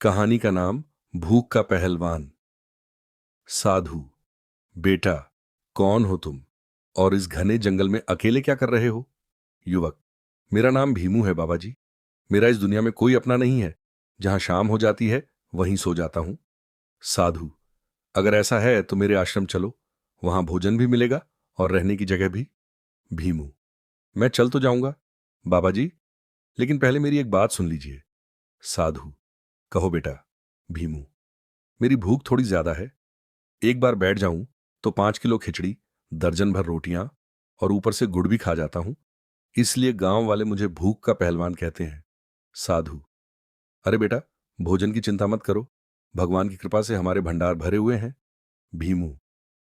कहानी का नाम भूख का पहलवान। साधु। बेटा, कौन हो तुम और इस घने जंगल में अकेले क्या कर रहे हो? युवक। मेरा नाम भीमू है बाबा जी। मेरा इस दुनिया में कोई अपना नहीं है। जहां शाम हो जाती है वहीं सो जाता हूं। साधु। अगर ऐसा है तो मेरे आश्रम चलो, वहां भोजन भी मिलेगा और रहने की जगह भी। भीमू। मैं चल तो जाऊंगा बाबा जी, लेकिन पहले मेरी एक बात सुन लीजिए। साधु। कहो बेटा। भीमू। मेरी भूख थोड़ी ज्यादा है। एक बार बैठ जाऊं तो 5 किलो खिचड़ी, दर्जन भर रोटियां और ऊपर से गुड़ भी खा जाता हूं। इसलिए गांव वाले मुझे भूख का पहलवान कहते हैं। साधु। अरे बेटा, भोजन की चिंता मत करो। भगवान की कृपा से हमारे भंडार भरे हुए हैं। भीमू।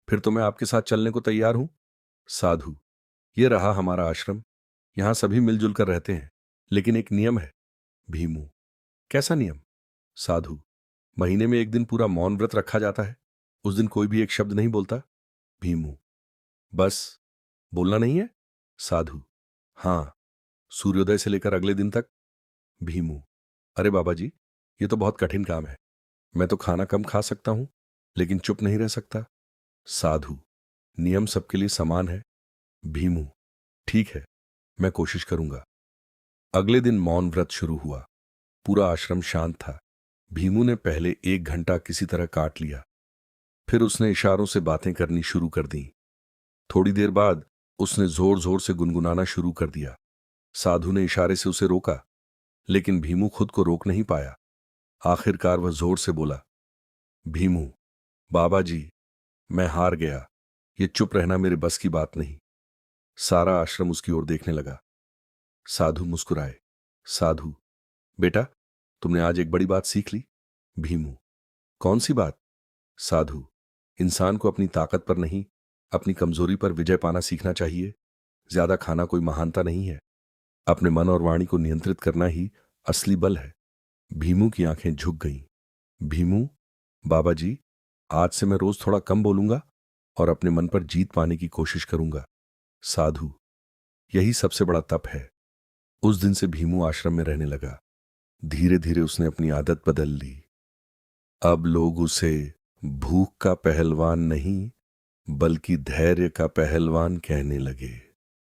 फिर तो मैं आपके साथ चलने को तैयार हूं। साधु। ये रहा हमारा आश्रम। यहां सभी मिलजुल कर रहते हैं, लेकिन एक नियम है। भीमू। कैसा नियम? साधु। महीने में एक दिन पूरा मौन व्रत रखा जाता है। उस दिन कोई भी एक शब्द नहीं बोलता। भीमू। बस? बोलना नहीं है? साधु। हाँ, सूर्योदय से लेकर अगले दिन तक। भीमू। अरे बाबा जी, ये तो बहुत कठिन काम है। मैं तो खाना कम खा सकता हूं, लेकिन चुप नहीं रह सकता। साधु। नियम सबके लिए समान है। भीमू। ठीक है, मैं कोशिश करूंगा। अगले दिन मौन व्रत शुरू हुआ। पूरा आश्रम शांत था। भीमू ने पहले 1 घंटा किसी तरह काट लिया। फिर उसने इशारों से बातें करनी शुरू कर दी। थोड़ी देर बाद उसने जोर जोर से गुनगुनाना शुरू कर दिया। साधु ने इशारे से उसे रोका, लेकिन भीमू खुद को रोक नहीं पाया। आखिरकार वह जोर से बोला। भीमू। बाबा जी, मैं हार गया। ये चुप रहना मेरे बस की बात नहीं। सारा आश्रम उसकी ओर देखने लगा। साधु मुस्कुराए। साधु। बेटा, तुमने आज एक बड़ी बात सीख ली। भीमू। कौन सी बात? साधु। इंसान को अपनी ताकत पर नहीं, अपनी कमजोरी पर विजय पाना सीखना चाहिए। ज्यादा खाना कोई महानता नहीं है। अपने मन और वाणी को नियंत्रित करना ही असली बल है। भीमू की आंखें झुक गईं। भीमू। बाबा जी, आज से मैं रोज थोड़ा कम बोलूंगा और अपने मन पर जीत पाने की कोशिश करूंगा। साधु। यही सबसे बड़ा तप है। उस दिन से भीमू आश्रम में रहने लगा। धीरे धीरे उसने अपनी आदत बदल ली। अब लोग उसे भूख का पहलवान नहीं, बल्कि धैर्य का पहलवान कहने लगे।